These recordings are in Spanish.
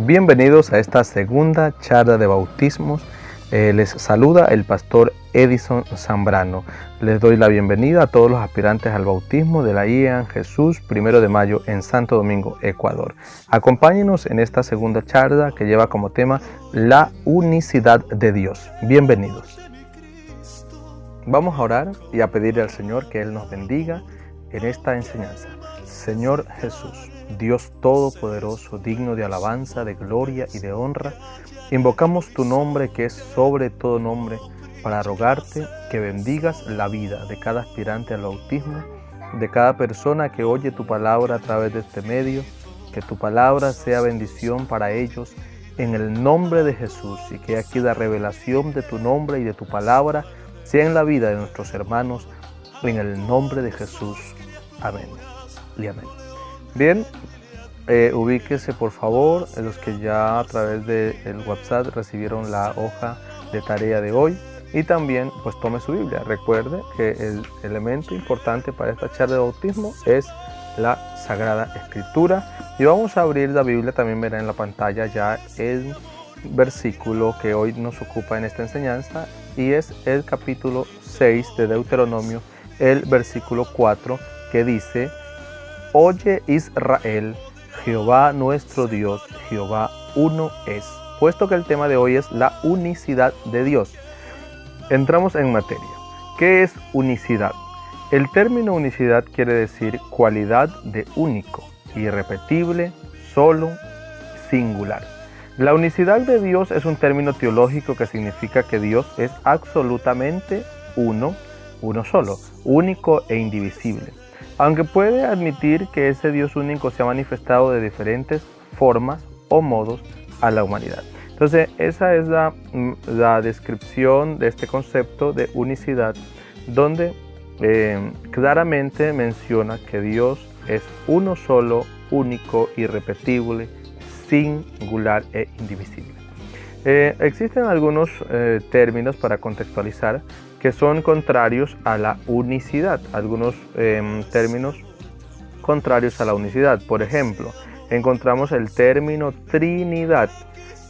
Bienvenidos a esta segunda charla de bautismos. Les saluda el pastor Edison Zambrano. Les doy la bienvenida a todos los aspirantes al bautismo de la IEAN Jesús 1 de mayo en Santo Domingo, Ecuador. Acompáñenos en esta segunda charla que lleva como tema la unicidad de Dios. Bienvenidos. Vamos a orar y a pedirle al Señor que Él nos bendiga en esta enseñanza. Señor Jesús, Dios Todopoderoso, digno de alabanza, de gloria y de honra, invocamos tu nombre que es sobre todo nombre para rogarte que bendigas la vida de cada aspirante al bautismo, de cada persona que oye tu palabra a través de este medio, que tu palabra sea bendición para ellos en el nombre de Jesús y que aquí la revelación de tu nombre y de tu palabra sea en la vida de nuestros hermanos en el nombre de Jesús. Amén y amén. Bien, ubíquese por favor los que ya a través del WhatsApp recibieron la hoja de tarea de hoy y también pues tome su Biblia. Recuerde que el elemento importante para esta charla de bautismo es la Sagrada Escritura y vamos a abrir la Biblia. También verá en la pantalla ya el versículo que hoy nos ocupa en esta enseñanza y es el capítulo 6 de Deuteronomio, el versículo 4 que dice: Oye Israel, Jehová nuestro Dios, Jehová uno es. Puesto que el tema de hoy es la unicidad de Dios, entramos en materia. ¿Qué es unicidad? El término unicidad quiere decir cualidad de único, irrepetible, solo, singular. La unicidad de Dios es un término teológico que significa que Dios es absolutamente uno solo, único e indivisible. Aunque puede admitir que ese Dios único se ha manifestado de diferentes formas o modos a la humanidad. Entonces, esa es la descripción de este concepto de unicidad, donde claramente menciona que Dios es uno solo, único, irrepetible, singular e indivisible. Existen algunos términos para contextualizar que son contrarios a la unicidad, algunos términos contrarios a la unicidad. Por ejemplo, encontramos el término Trinidad.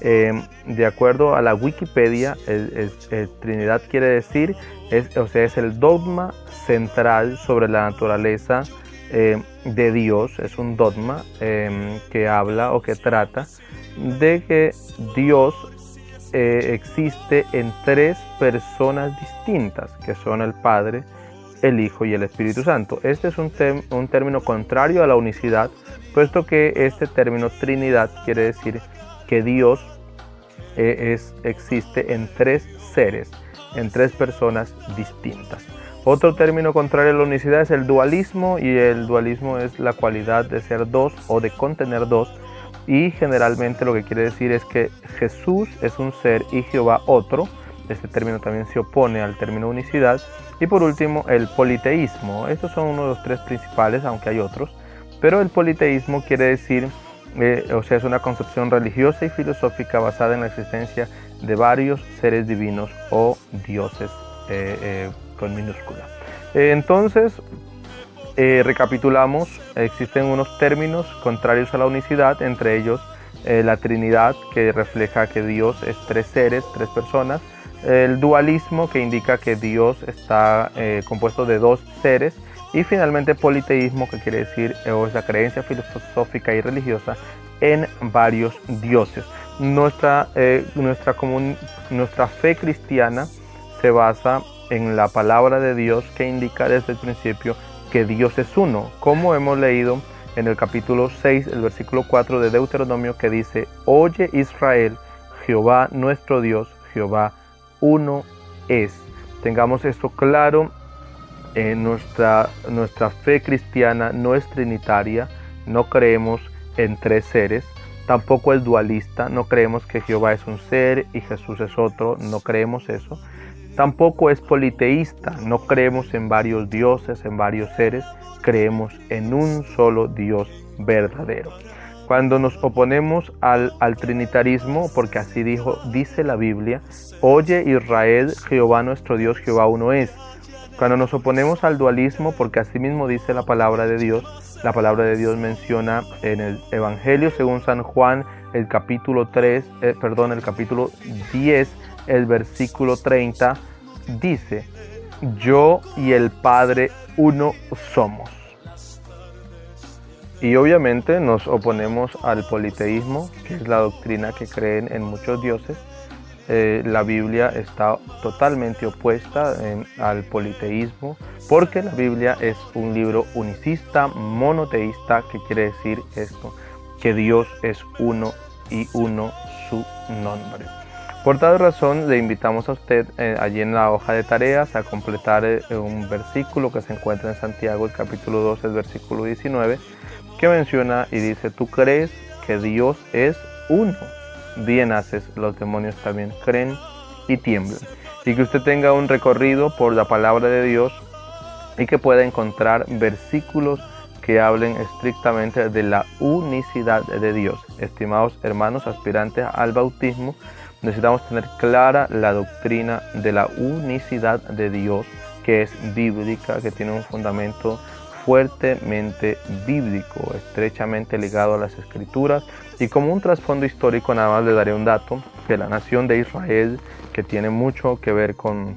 De acuerdo a la Wikipedia, Trinidad quiere decir, es el dogma central sobre la naturaleza de Dios. Es un dogma que habla o que trata de que Dios existe en tres personas distintas, que son el Padre, el Hijo y el Espíritu Santo. Este es un término contrario a la unicidad, puesto que este término Trinidad quiere decir que Dios existe en tres seres, en tres personas distintas. Otro término contrario a la unicidad es el dualismo, y el dualismo es la cualidad de ser dos o de contener dos. Y generalmente lo que quiere decir es que Jesús es un ser y Jehová otro. Este término también se opone al término unicidad. Y por último, el politeísmo. Estos son uno de los tres principales, aunque hay otros. Pero el politeísmo quiere decir, es una concepción religiosa y filosófica basada en la existencia de varios seres divinos o dioses con minúscula. Entonces, recapitulamos, existen unos términos contrarios a la unicidad, entre ellos la Trinidad, que refleja que Dios es tres seres, tres personas, el dualismo, que indica que Dios está compuesto de dos seres, y finalmente politeísmo, que quiere decir es la creencia filosófica y religiosa en varios dioses. Nuestra fe cristiana se basa en la palabra de Dios, que indica desde el principio que Dios es uno, como hemos leído en el capítulo 6, el versículo 4 de Deuteronomio, que dice: Oye Israel, Jehová nuestro Dios, Jehová uno es. Tengamos esto claro. Nuestra fe cristiana no es trinitaria, no creemos en tres seres, tampoco es dualista, no creemos que Jehová es un ser y Jesús es otro, no creemos eso. Tampoco es politeísta, no creemos en varios dioses, en varios seres, creemos en un solo Dios verdadero. Cuando nos oponemos al trinitarismo, porque así dice la Biblia: Oye Israel, Jehová nuestro Dios, Jehová uno es. Cuando nos oponemos al dualismo, porque así mismo dice la palabra de Dios menciona en el Evangelio según San Juan, el capítulo 10, el versículo 30, dice: yo y el Padre uno somos. Y obviamente nos oponemos al politeísmo, que es la doctrina que creen en muchos dioses. La Biblia está totalmente opuesta al politeísmo, porque la Biblia es un libro unicista, monoteísta, que quiere decir esto, que Dios es uno y uno su nombre. Por tal razón, le invitamos a usted allí en la hoja de tareas a completar un versículo que se encuentra en Santiago, el capítulo 2, el versículo 19, que menciona y dice: tú crees que Dios es uno. Bien haces, los demonios también creen y tiemblan. Y que usted tenga un recorrido por la palabra de Dios y que pueda encontrar versículos que hablen estrictamente de la unicidad de Dios. Estimados hermanos aspirantes al bautismo, necesitamos tener clara la doctrina de la unicidad de Dios, que es bíblica, que tiene un fundamento fuertemente bíblico, estrechamente ligado a las Escrituras. Y como un trasfondo histórico, nada más le daré un dato, que la nación de Israel, que tiene mucho que ver con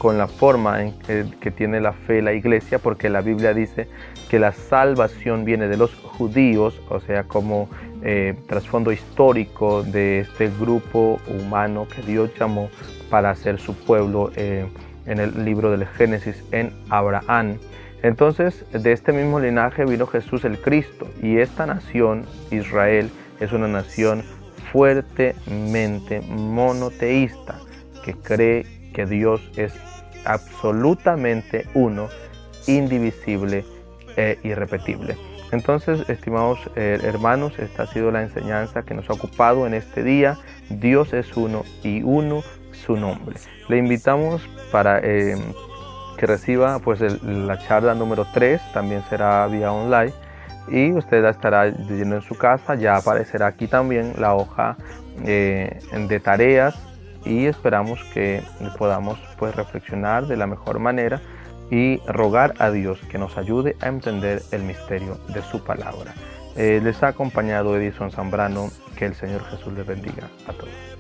la forma en que tiene la fe la iglesia, porque la Biblia dice que la salvación viene de los judíos, o sea, como trasfondo histórico de este grupo humano que Dios llamó para ser su pueblo en el libro del Génesis en Abraham. Entonces, de este mismo linaje vino Jesús el Cristo, y esta nación, Israel, es una nación fuertemente monoteísta, que cree que Dios es absolutamente uno, indivisible e irrepetible. Entonces, estimados hermanos, esta ha sido la enseñanza que nos ha ocupado en este día. Dios es uno y uno su nombre. Le invitamos para que reciba pues la charla número 3, también será vía online, y usted la estará leyendo en su casa. Ya aparecerá aquí también la hoja de tareas, y esperamos que podamos pues reflexionar de la mejor manera y rogar a Dios que nos ayude a entender el misterio de su palabra. Les ha acompañado Edison Zambrano. Que el Señor Jesús les bendiga a todos.